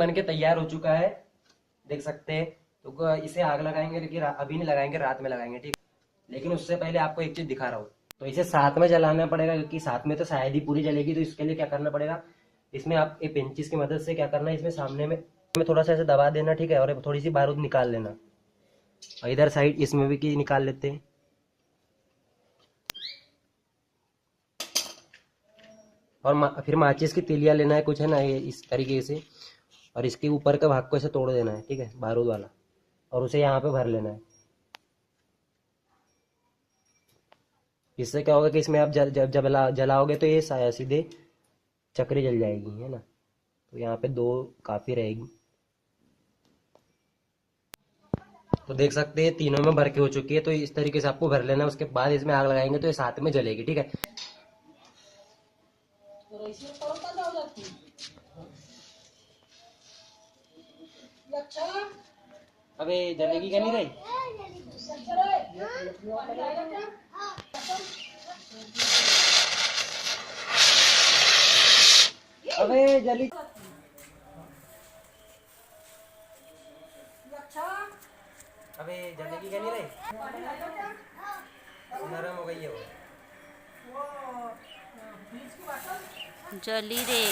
बन के तैयार हो चुका है, देख सकते हैं। तो इसे आग लगाएंगे, लेकिन अभी नहीं लगाएंगे, रात में लगाएंगे, ठीक। लेकिन उससे पहले आपको एक चीज दिखा रहा हूँ। तो इसे साथ में जलाना पड़ेगा, क्योंकि साथ में तो शायद ही पूरी जलेगी। तो इसके लिए क्या करना पड़ेगा, इसमें आप एक पेंचिस की मदद से क्या करना है, इसमें सामने में थोड़ा सा ऐसे दबा देना, ठीक है। और थोड़ी सी बारूद निकाल लेना, और इधर साइड इसमें भी की निकाल लेते हैं। और फिर माचिस की तीलियां लेना है कुछ, है ना, ये इस तरीके से। और इसके ऊपर का भाग को ऐसे तोड़ देना है, ठीक है, बारूद वाला। और उसे यहाँ पे भर लेना है। इससे क्या होगा कि इसमें आप जब जलाओगे तो ये सीधे चक्री जल जाएगी, है ना। तो यहाँ पे दो काफी रहेगी। तो देख सकते हैं तीनों में भर के हो चुकी है। तो इस तरीके से आपको भर लेना है। उसके बाद इसमें आग लगाएंगे तो ये साथ में जलेगी, ठीक है। अबे जलेगी क्या नहीं रही? अबे जली। अबे जलेगी क्या नहीं रही? नरम हो गई है वो। जली रे।